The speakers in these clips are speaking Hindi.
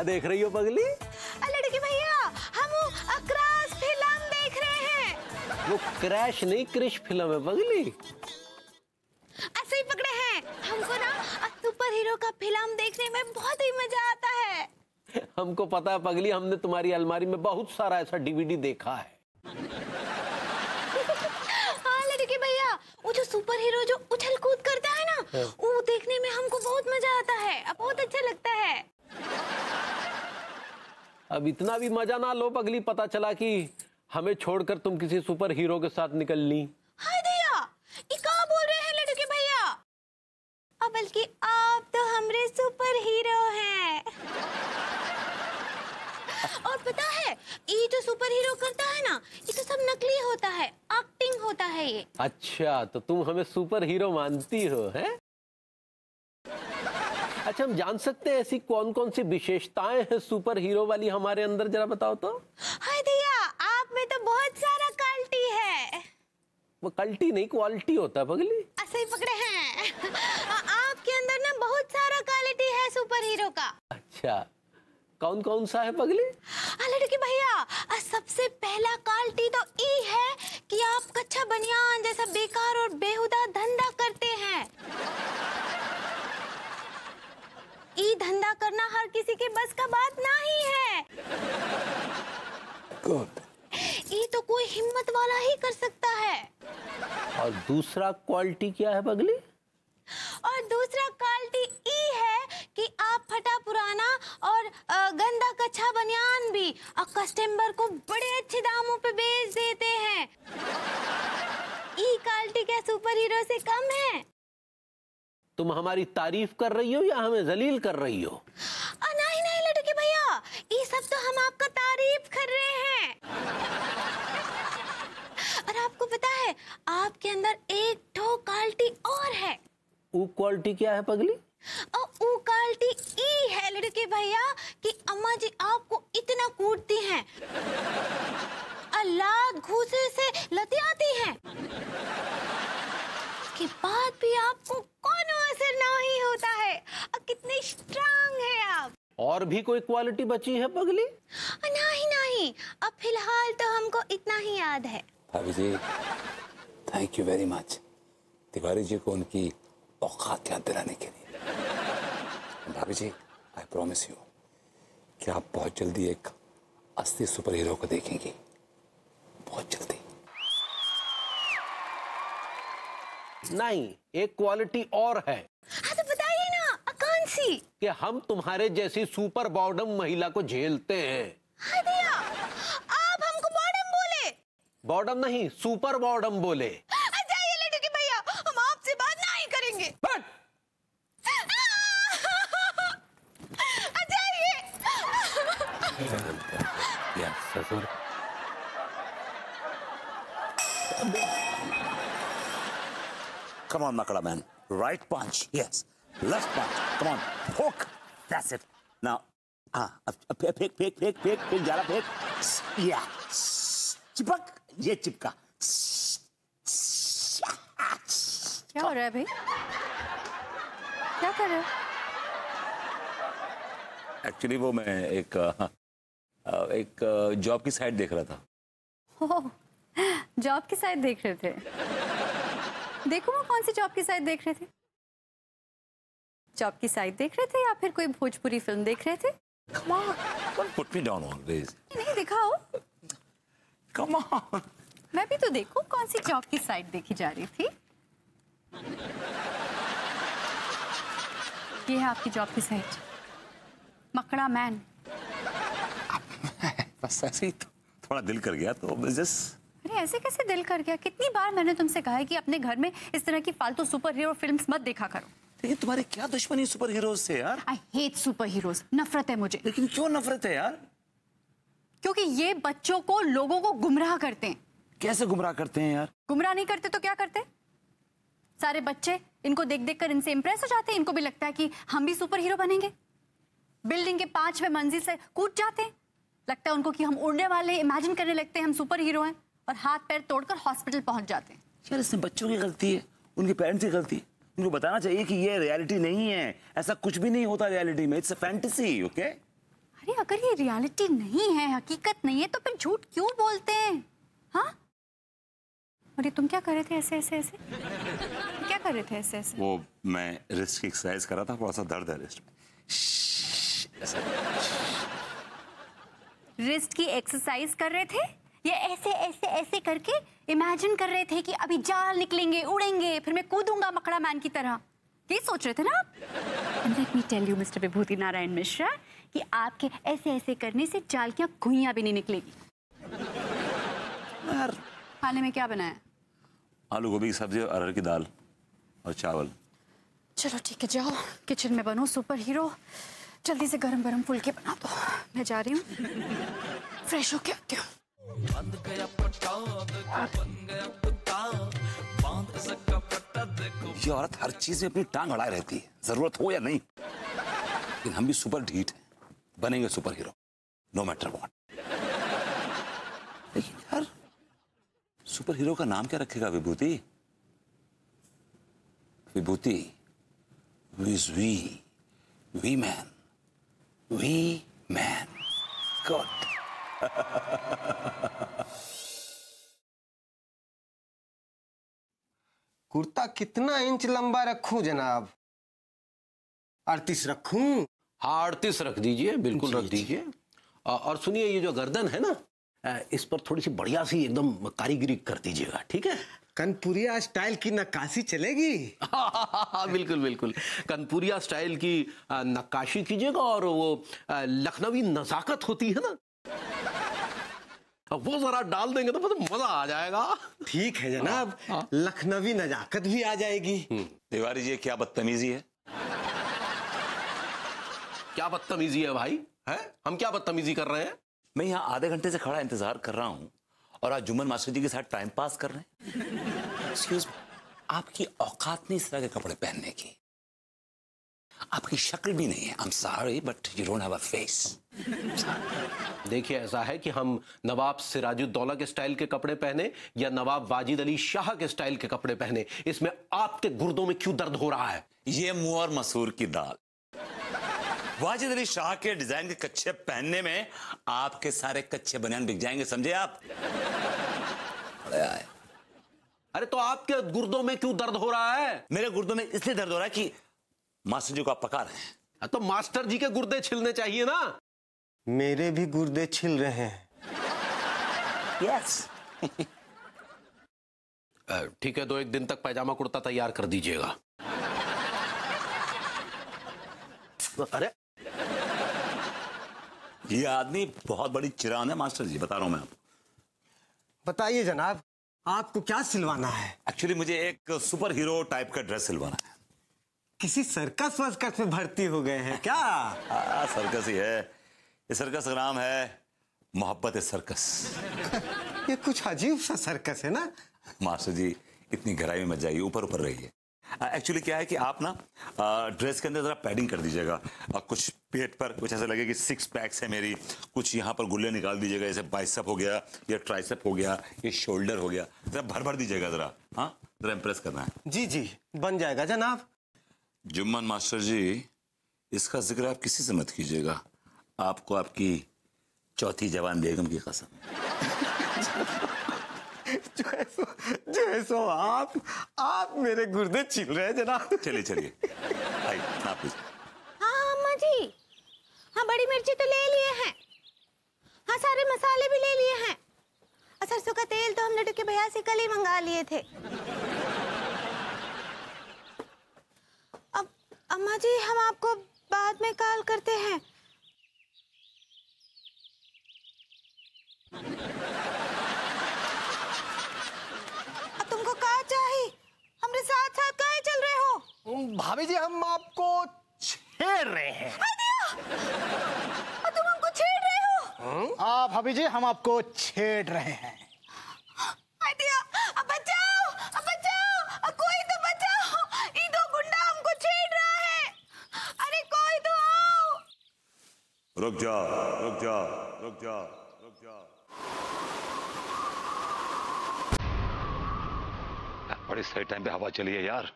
देख रही हो पगली? लड़की भैया, हम वो क्रैश फिल्म देख रहे हैं। वो क्रैश नहीं, क्रिश फिल्म है पगली। ऐसे ही पकड़े हैं। हमको ना सुपर हीरो का फिल्म देखने में बहुत ही मजा आता है। हमको पता है पगली, हमने तुम्हारी अलमारी में बहुत सारा ऐसा डीवीडी देखा है। हाँ लड़की भैया, वो जो सुपर हीरो जो उछल कूद करता है ना, वो देखने में हमको बहुत मजा आता है, बहुत अच्छा लगता है। अब इतना भी मजा ना लो पगली, पता चला कि हमें छोड़कर तुम किसी सुपर हीरो के साथ निकल ली। हाय दया, ये क्या बोल रहे हैं लड़के भैया? अब बल्कि आप तो हमारे सुपर हीरो हैं। और पता है, ये जो सुपर हीरो करता है ना, ये तो सब नकली होता है, एक्टिंग होता है ये। अच्छा, तो तुम हमें सुपर हीरो मानती हो, हैं? अच्छा, हम जान सकते हैं ऐसी कौन कौन सी विशेषताएं हैं सुपर हीरो वाली हमारे अंदर, जरा बताओ तो। हाय दया, आप में तो बहुत सारा क्वालिटी है। वो क्वालिटी नहीं, क्वालिटी होता है पगली। ऐसे ही पकड़े हैं। आपके अंदर ना बहुत सारा क्वालिटी है सुपर हीरो का। अच्छा, कौन कौन सा है पगली? लड़की भैया, सबसे पहला क्वालिटी तो ये है कि आप कच्चा बनियान जैसा बेकार और बेहुदा धंधा करते हैं। ये धंधा करना हर किसी के बस का बात नहीं है। गुड। ये तो कोई हिम्मत वाला ही कर सकता है। और दूसरा क्वालिटी क्या है पगली? और दूसरा क्वालिटी ये है कि आप फटा पुराना और गंदा कच्चा बनियान भी कस्टमर को बड़े अच्छे दामों पे बेच देते हैं। ये क्वालिटी क्या सुपर हीरो से कम है? तुम हमारी तारीफ कर रही हो या हमें जलील कर रही हो? नहीं नहीं लड़के भैया, ये सब तो हम आपका तारीफ कर रहे हैं। और आपको पता है, आपके अंदर एक ठो क्वालिटी और है। वो क्वालिटी क्या है पगली? वो क्वालिटी ये है लड़के भैया कि अम्मा जी आपको इतना कूटती हैं, लात घूसे से लतियाती हैं, उसके बाद भी आपको कोनो असर नहीं होता है। कितने स्ट्रांग है आप। और भी कोई क्वालिटी बची है पगली? नहीं नहीं, अब फिलहाल तो हमको इतना ही याद है। भाभी जी, thank you very much Tiwari ji को उनकी औकात याद दिलाने के लिए। भाभी जी, आई प्रॉमिस यू कि आप बहुत जल्दी एक असली सुपर हीरो को देखेंगी, बहुत जल्दी। नहीं, एक क्वालिटी और है। हाँ तो बताइए ना, कौन सी? कि हम तुम्हारे जैसी सुपर बॉर्डम महिला को झेलते हैं। हाँ दिया, आप हमको बॉर्डम बोले? बॉर्डम नहीं, सुपर बॉर्डम बोले। जाइए लड़के भैया, हम आपसे बात नहीं करेंगे। जाइए। ससुर। Come on, Makada man. Right punch. Yes. Left punch. Come on. Hook. That's it. Now, फेंक, जाला फेंक. Yeah. चिपक. ये चिपका. क्या हो रहा है भाई? क्या कर रहे हो? एक्चुअली वो मैं एक जॉब की साइट देख रहा था। ओह, जॉब की साइट देख रहे थे? देखो वो कौन सी जॉब की साइट देख रहे थे? जॉब की साइट देख रहे थे या फिर कोई भोजपुरी फिल्म देख रहे थे? Come on, don't put me down always. नहीं दिखाओ। Come on. मैं भी तो देखूं कौन सी जॉब की साइट देखी जा रही थी। ये है आपकी जॉब की साइट, मकड़ा मैन। बस ऐसे ही थोड़ा दिल कर गया तो जस्ट। अरे ऐसे कैसे दिल कर गया? कितनी बार मैंने तुमसे कहा है कि अपने घर में इस तरह की फालतू सुपर हीरो फिल्म्स मत देखा करो। लेकिन तुम्हारी क्या दुश्मनी सुपर हीरोज से यार? आई हेट सुपर हीरोज, नफरत है मुझे। लेकिन क्यों नफरत है यार? क्योंकि ये बच्चों को, लोगों को गुमराह करते हैं। कैसे गुमराह करते हैं यार? गुमराह नहीं करते तो क्या करते? सारे बच्चे इनको देख देख कर इनसे इंप्रेस हो जाते हैं, इनको भी लगता है कि हम भी सुपर हीरो बनेंगे। बिल्डिंग के 5वें मंजिल से कूद जाते हैं, लगता है उनको कि हम उड़ने वाले, इमेजिन करने लगते हैं हम सुपर हीरो हैं, और हाथ पैर तोड़कर हॉस्पिटल पहुंच जाते हैं। यार इसमें बच्चों की गलती है, उनके पेरेंट्स की गलती है। उनको बताना चाहिए कि ये रियलिटी नहीं है, ऐसा कुछ भी नहीं होता रियलिटी में, इट्स अ फैंटेसी। ओके अरे अगर ये रियलिटी नहीं है, हकीकत नहीं है, तो फिर झूठ क्यों बोलते हैं? हाँ, और ये तुम क्या कर रहे थे ऐसे ऐसे ऐसे? क्या कर रहे थे ऐसे ऐसे? वो मैं रिस्ट की एक्सरसाइज कर रहा था, थोड़ा सा दर्द है रिस्ट में। रिस्ट की एक्सरसाइज कर रहे थे? ये ऐसे ऐसे ऐसे करके इमेजिन कर रहे थे कि अभी जाल निकलेंगे, उड़ेंगे, फिर मैं कूदूंगा मकड़ा मैन की तरह, ये सोच रहे थे ना आप? And let me tell you mister Vibhuti Narayan Mishra कि आपके ऐसे ऐसे करने से जाल की घुइयां भी नहीं निकलेगी। यार खाने में क्या बनाया? आलू गोभी की सब्जी और अरहर की दाल और चावल। चलो ठीक है, जाओ किचन में बनो सुपर हीरो, जल्दी से गरम गरम फुलके बना दो, मैं जा रही हूँ फ्रेश होके आती हूँ। ये औरत हर चीज में अपनी टांग अड़ाए रहती है, जरूरत हो या नहीं। लेकिन हम भी सुपर ढीठ हैं, बनेंगे super hero no matter what. लेकिन यार सुपर हीरो का नाम क्या रखेगा? Vibhuti. Vibhuti V man good. Kurta कितना इंच लंबा रखूं जनाब? 38 रखूं? हाँ 38 रख दीजिए, बिल्कुल जी, रख दीजिए। और सुनिए, ये जो गर्दन है ना, इस पर थोड़ी सी बढ़िया सी एकदम कारीगरी कर दीजिएगा, ठीक है? कनपुरिया स्टाइल की नक्काशी चलेगी? बिल्कुल बिल्कुल, कनपुरिया स्टाइल की नक्काशी कीजिएगा। और वो लखनवी नजाकत होती है ना, वो जरा डाल देंगे तो मतलब मजा आ जाएगा। ठीक है जनाब, लखनवी नजाकत भी आ जाएगी। तिवारी जी क्या बदतमीजी है? क्या बदतमीजी है भाई? है हम क्या बदतमीजी कर रहे हैं? मैं यहाँ आधे घंटे से खड़ा इंतजार कर रहा हूँ और आज जुम्मन मास्टर जी के साथ टाइम पास कर रहे हैं। एक्सक्यूज, आपकी औकात नहीं इस तरह के कपड़े पहनने की, आपकी शक्ल भी नहीं है। I am sorry but you don't have a face. देखिए, ऐसा है कि हम नवाब सिराजुद्दौला के स्टाइल के कपड़े पहने या नवाब वाजिद अली शाह के स्टाइल के कपड़े पहने, इसमें आपके गुर्दों में क्यों दर्द हो रहा है? ये मुंह और मसूर की दाल। वाजिद अली शाह के डिजाइन के कच्चे पहनने में आपके सारे कच्चे बनियान बिक जाएंगे, समझे आप? अरे तो आपके गुर्दों में क्यों दर्द हो रहा है? मेरे गुर्दों में इसलिए दर्द हो रहा है कि मास्टर जी को आप पका रहे हैं। तो मास्टर जी के गुर्दे छिलने चाहिए ना। मेरे भी गुर्दे छिल रहे हैं। यस। ठीक है, 2-1 दिन तक पैजामा कुर्ता तैयार कर दीजिएगा। अरे ये आदमी बहुत बड़ी चिरान है मास्टर जी, बता रहा हूं मैं आपको। बताइए जनाब, आपको क्या सिलवाना है? एक्चुअली मुझे एक सुपर हीरो टाइप का ड्रेस सिलवाना है। किसी सर्कस वर्कस में भर्ती हो गए हैं क्या? सर्कस ही है। इस सर्कस का नाम है मोहब्बत सर्कस। ये कुछ अजीब सा सर्कस है ना? मास्टर जी इतनी गहराई में मत जाइए, ऊपर ऊपर रहिए। एक्चुअली क्या है कि आप ना ड्रेस के अंदर जरा पैडिंग कर दीजिएगा, कुछ पेट पर कुछ ऐसा लगे कि 6 पैक्स है मेरी, कुछ यहाँ पर गुल्ले निकाल दीजिएगा, जैसे बाइसेप हो गया, या ट्राइसेप हो गया, ये शोल्डर हो गया, जरा भर भर दीजिएगा जरा। हाँ जरा इम्प्रेस करना है। जी जी बन जाएगा जनाब। जुम्मन मास्टर जी, इसका जिक्र आप किसी से मत कीजिएगा, आपको आपकी चौथी जवान बेगम की कसम। जो आप मेरे गुर्दे छिल रहे हैं जनाब। चलिए चलिए, आप हाँ अम्मा जी, हाँ बड़ी मिर्ची तो ले लिए हैं, हाँ सारे मसाले भी ले लिए हैं, और सरसों का तेल तो हम लड्डू के भैया से कल ही मंगा लिए थे। अब अम्मा जी हम आपको बाद में कॉल करते हैं। अब तुमको क्या चाहिए? हमरे साथ साथ काहे चल रहे हो? भाभी जी हम आपको छेड़ रहे हैं। और तुम हमको छेड़ रहे हो? हाँ भाभी जी हम आपको छेड़ रहे हैं। दिया, अब बचाओ, कोई तो बचाओ, ये 2 गुंडा हमको छेड़ रहा है, अरे कोई तो आओ। रुक जाओ रुक जाओ रुक जाओ रुक जाओ। बड़ी सही टाइम पे हवा चली है यार,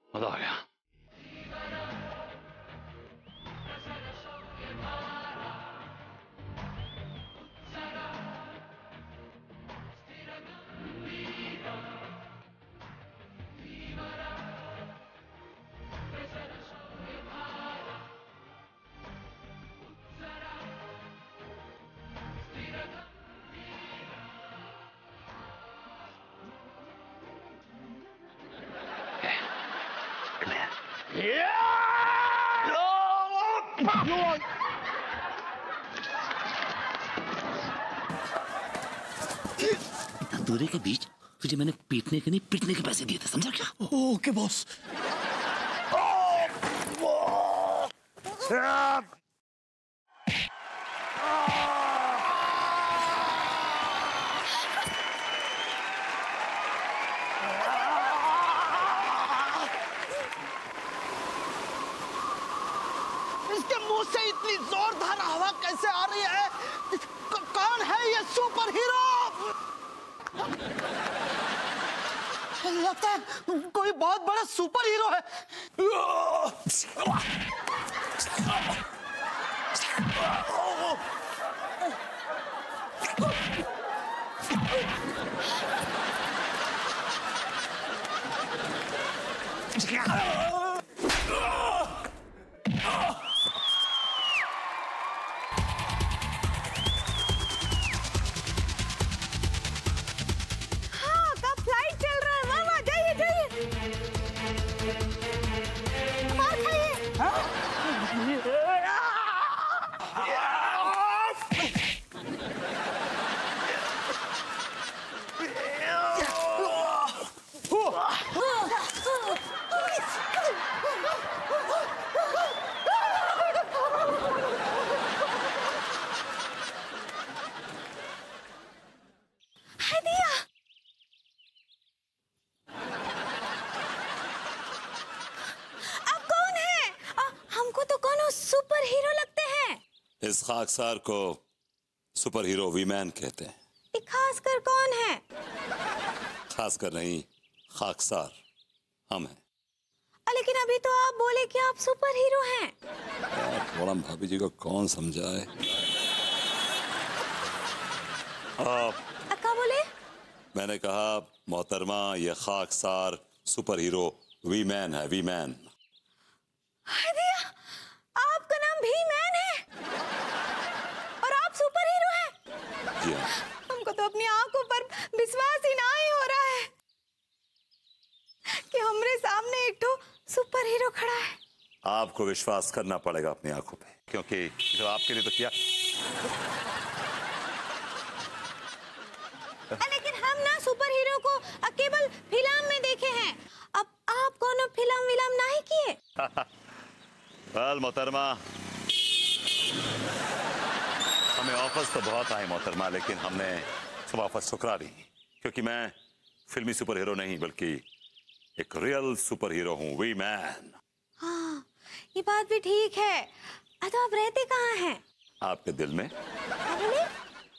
मजा आ गया। दूरी के बीच तुझे मैंने पीटने के नहीं पिटने के पैसे दिए थे, समझा क्या? Okay boss. इसके मुंह से इतनी जोरदार हवा कैसे आ रही है? कौन है ये सुपर हीरो? लगता है कोई बहुत बड़ा सुपर हीरो है। इस खाकसार को सुपर हीरो वीमैन कहते हैं। ये खासकर कौन है? खासकर नहीं, खाकसार हम हैं। लेकिन अभी तो आप बोले कि आप सुपर हीरो हैं। पूनम भाभी जी को कौन समझाए? अक्का बोले? मैंने कहा मोहतरमा, ये खाकसार सुपर हीरो वीमैन है, वीमैन। आपका नाम भीमैन है और आप सुपर हीरो हैं? जी हाँ। हमको तो अपनी आंखों पर विश्वास ही ना ही हो रहा है कि हमारे सामने एक तो सुपर हीरो खड़ा है। आपको विश्वास करना पड़ेगा अपनी आंखों पे, क्योंकि जो आपके लिए तो किया। लेकिन हम ना सुपर हीरो को केवल फिल्म में देखे हैं। अब आप कौन फिल्म विलम नहीं किए? वेल मोहतरमा, हमें ऑफर्स तो बहुत आए मोहतरमा, लेकिन हमने सब ऑफर्स ठुकरा दी, क्योंकि मैं फिल्मी सुपर हीरो नहीं बल्कि एक रियल सुपर हीरो हूँ, वीमैन। हाँ, ये बात भी ठीक है। तो आप रहते कहाँ हैं? आपके दिल में।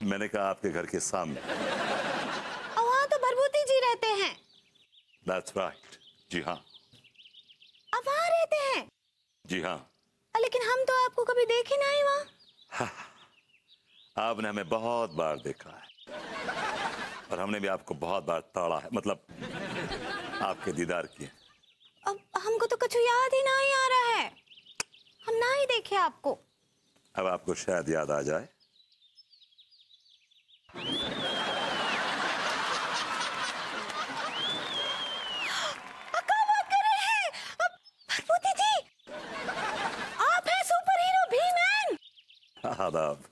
मैंने कहा आपके घर के सामने। वहाँ तो भरभूति जी रहते हैं। That's right, जी हाँ। आप वहाँ रहते हैं? जी हाँ। लेकिन हम तो आपको कभी देखे नहीं वहाँ। आपने हमें बहुत बार देखा है और हमने भी आपको बहुत बार ताड़ा है, मतलब आपके दीदार किए। अब हमको तो कुछ याद ही नहीं आ रहा है। हम ना ही देखे आपको। अब आपको शायद याद आ जाए। आदाब।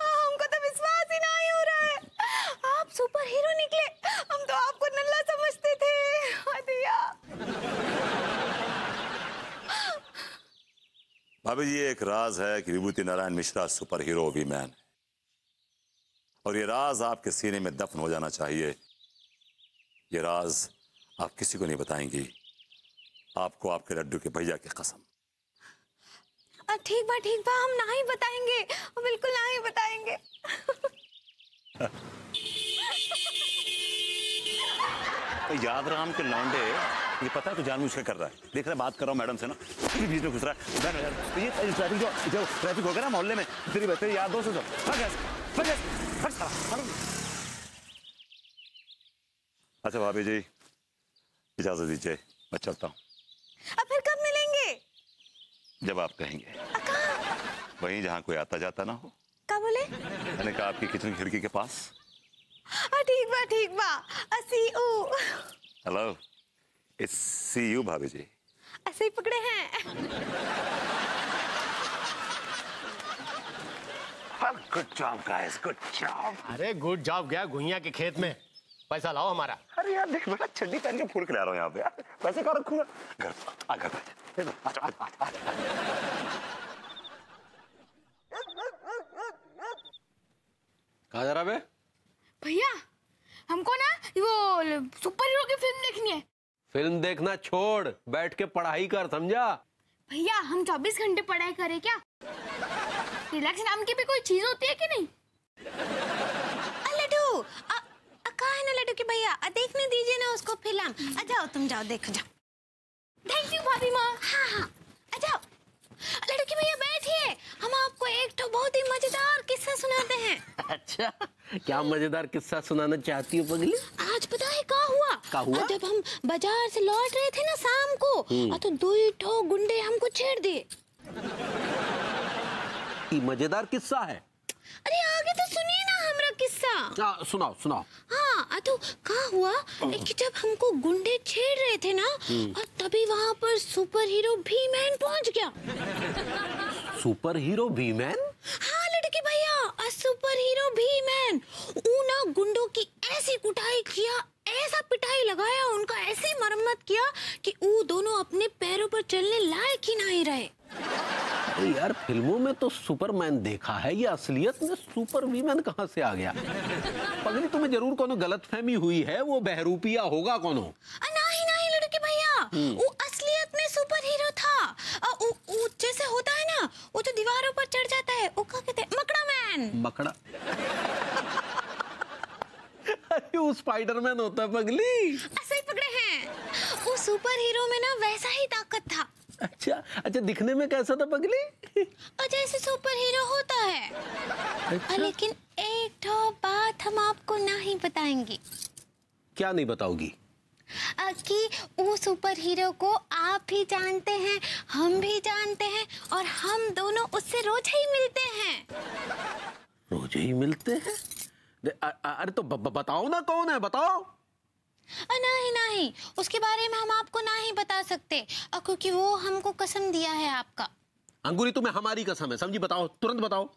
हमको तो विश्वास ही नहीं हो रहा है। आप सुपर हीरो निकले। हम तो आपको नल्ला समझते थे। भाभी जी, एक राज है कि विभूति नारायण मिश्रा सुपर हीरो वीमैन है, और ये राज आपके सीने में दफन हो जाना चाहिए। ये राज आप किसी को नहीं बताएंगी, आपको आपके लड्डू के भैया की कसम। ठीक बा, हम नहीं बताएंगे, बिल्कुल नहीं बताएंगे। तो याद राम के लौंडे, ये पता है तो जानबूझ के कर रहा है। देख रहे, बात कर रहा हूँ मैडम से ना, बीच में घुस रहा है। ये ट्रैफिक जो ट्रैफिक हो गया ना मोहल्ले में, तेरी याद दोस्त अच्छा भाभी जी, इजाजत दीजिए, मैं चलता हूँ। अब फिर कब मिलेंगे? जब आप कहेंगे। वहीं जहाँ कोई आता जाता ना हो। क्या बोले? मैंने कहा आपकी किचन की खिड़की के पास। ठीक बा। See you. Hello, it's see you भाभी जी। ऐसे ही पकड़े हैं। Good job guys, good job. अरे गुड जॉब गया घुइयां के खेत में। पैसा लाओ हमारा। अरे यार देख बेटा, चड्डी पहन के फूल खिला रहा हूँ यहाँ पे यार, पैसे कहाँ रखूंगा? घर कहाँ जा रहा बे? भैया हमको ना वो सुपर हीरो की फिल्म देखनी है। फिल्म देखना छोड़, बैठ के पढ़ाई कर, समझा? भैया हम 24 घंटे पढ़ाई करें क्या? रिलैक्स नाम की भी कोई चीज होती है कि नहीं? लड्डू कहाँ है ना लड्डू की भैया, देखने दीजिए ना उसको फिल्म। जाओ तुम जाओ, देखो जाओ। थैंक यू भाभी माँ। हाँ हाँ जाओ। लड्डू की भैया बैठिए, हम आपको एक तो बहुत ही मजेदार किस्सा सुनाते हैं। अच्छा, क्या मजेदार किस्सा सुनाना चाहती हो पगली? आज पता है क्या हुआ? क्या हुआ? जब हम बाजार से लौट रहे थे ना शाम को, तो 2 गुंडे हमको छेड़ दिए। मजेदार किस्सा है। अरे आगे तो सुनिए ना हमारा किस्सा। सुनाओ सुनाओ। हाँ तो क्या हुआ कि जब हमको गुंडे छेड़ रहे थे ना, और तभी वहाँ पर सुपर हीरो भी-मैन पहुँच गया। सुपर हीरो भी-मैन? हाँ लड़के भैया, सुपर हीरो भी-मैन ना गुंडों की ऐसी कुटाई किया, ऐसा पिटाई लगाया, उनका ऐसी मरम्मत किया कि वो दोनों अपने पैरों पर चलने लायक ही नहीं रहे। अरे यार, फिल्मों में तो सुपरमैन देखा है, ये असलियत में सुपर वीमैन कहाँ से आ गया? पगली तुम्हें जरूर कोनो गलतफहमी हुई है, वो बहरूपिया होगा कोनो। नहीं लड़के भैया, वो असलियत में सुपर हीरो था। वो जैसे होता है ना, वो जो दीवारों पर चढ़ जाता है, वो क्या कहते हैं, मकड़ा मैन। मकड़ा? अरे वो स्पाइडरमैन होता है पगली। ऐसे ही पकड़े हैं। वो सुपर हीरो में ना वैसा ही ताकत था। अच्छा, दिखने में कैसा था पगली? जैसे सुपर हीरो होता है। अच्छा? लेकिन एक तो बात हम आपको नहीं बताएंगे। क्या नहीं बताओगी? कि वो सुपर हीरो को आप भी जानते हैं, हम भी जानते हैं, और हम दोनों उससे रोज ही मिलते हैं। रोज ही मिलते हैं? अरे तो बताओ ना, कौन है, बताओ। नहीं, उसके बारे में हम आपको नहीं बता सकते, क्योंकि वो हमको कसम दिया है आपका। अंगूरी, तुम्हें हमारी कसम है, समझी? बताओ, तुरंत बताओ।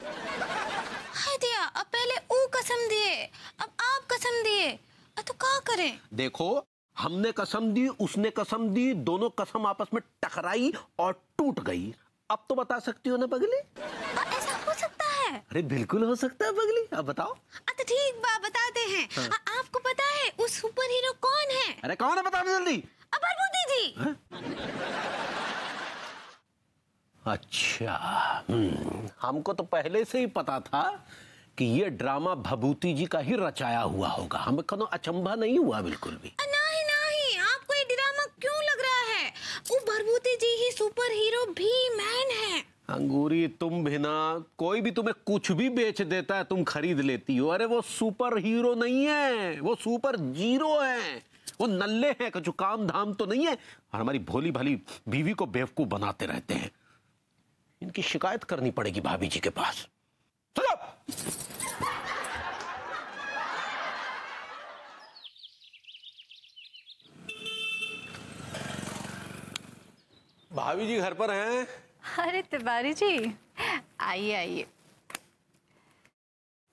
हाय दिया, अब पहले वो कसम दिए, अब आप कसम दिए, तो क्या करें? देखो, हमने कसम दी, उसने कसम दी, दोनों कसम आपस में टकराई और टूट गई। अब तो बता सकती हो ना पगली? ऐसा हो सकता है? अरे बिल्कुल हो सकता है पगली, अब बताओ। तो ठीक बात बताते हैं। हाँ। आपको पता है वो सुपर हीरो कौन है? अरे कौन है, बता दो जल्दी। भभूति जी। अच्छा, हमको तो पहले से ही पता था कि ये ड्रामा भभूति जी का ही रचाया हुआ होगा, हमें कोनो अचंभा नहीं हुआ बिल्कुल भी। नहीं, आपको ये ड्रामा क्यों लग रहा है? वो भभूति जी ही सुपर हीरो भी-मैन है। अंगूरी, तुम भी ना, कोई भी तुम्हें कुछ भी बेच देता है, तुम खरीद लेती हो। अरे वो सुपर हीरो नहीं है, वो सुपर जीरो है। वो नल्ले हैं, कुछ काम धाम तो नहीं है, और हमारी भोली भाली बीवी को बेवकूफ बनाते रहते हैं। इनकी शिकायत करनी पड़ेगी भाभी जी के पास। चलो। भाभी जी घर पर हैं? अरे तिवारी जी, आइए।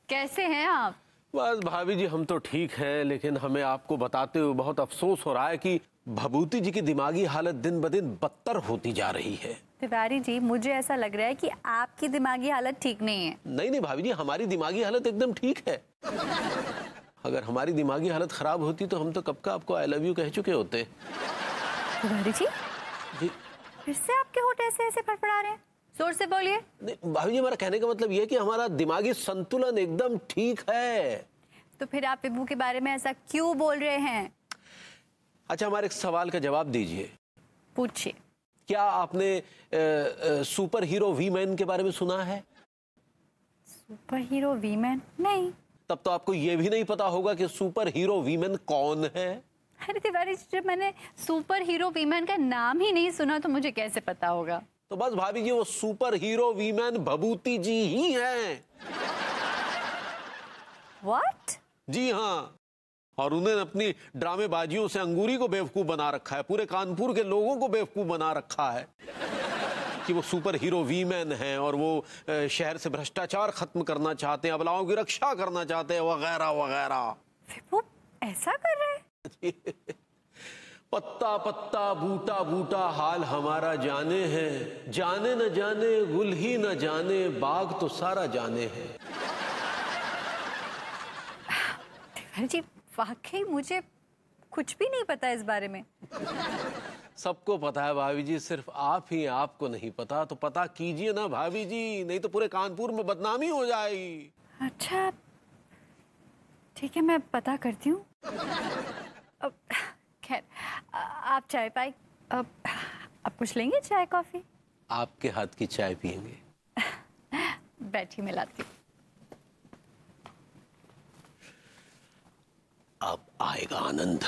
कैसे हैं आप? बस भाभी जी, हम तो ठीक हैं, लेकिन हमें आपको बताते हुए बहुत अफसोस हो रहा है कि भभूति जी की दिमागी हालत दिन ब दिन बदतर होती जा रही है। तिवारी जी, मुझे ऐसा लग रहा है कि आपकी दिमागी हालत ठीक नहीं है। नहीं भाभी जी, हमारी दिमागी हालत एकदम ठीक है। अगर हमारी दिमागी हालत खराब होती तो हम तो कब का आपको आई लव यू कह चुके होते। तिवारी जी, फिर से आपके होठ ऐसे फड़फड़ा रहे हैं, जोर से बोलिए। नहीं भाभी जी, हमारा कहने का मतलब ये है कि हमारा दिमागी संतुलन एकदम ठीक है। तो फिर आप विभू के बारे में ऐसा क्यों बोल रहे हैं? अच्छा, हमारे एक सवाल का जवाब दीजिए। पूछिए। क्या आपने सुपर हीरो वी-मैन के बारे में सुना है? Super hero we-man? नहीं। तब तो आपको ये भी नहीं पता होगा कि सुपर हीरो वी-मैन कौन है। अरे तिवारी जी, जब मैंने सुपर हीरो वी-मैन का नाम ही नहीं सुना तो मुझे कैसे पता होगा? तो बस भाभी जी, वो सुपर हीरो वी-मैन भभूति जी ही हैं। What? जी हाँ, और उन्हें अपनी ड्रामेबाजियों से अंगूरी को बेवकूफ बना रखा है, पूरे कानपुर के लोगों को बेवकूफ बना रखा है कि वो सुपर हीरो वीमेन हैं और वो शहर से भ्रष्टाचार खत्म करना चाहते हैं, अबलाओं की रक्षा करना चाहते हैं, वगैरह वगैरह। फिर वो ऐसा कर रहे हैं? पत्ता पत्ता बूटा बूटा हाल हमारा जाने है, जाने न जाने गुल ही न जाने बाग तो सारा जाने है। तिवारी जी वाकई मुझे कुछ भी नहीं पता इस बारे में। सबको पता है भाभी जी, सिर्फ आप ही आपको नहीं पता। तो पता कीजिए ना भाभी जी, नहीं तो पूरे कानपुर में बदनामी हो जाएगी। अच्छा ठीक है, मैं पता करती हूँ। खैर आप चाय पाई, अब कुछ लेंगे चाय कॉफी? आपके हाथ की चाय पियेंगे। बैठी मैं लाती हूँ। अब आएगा आनंद।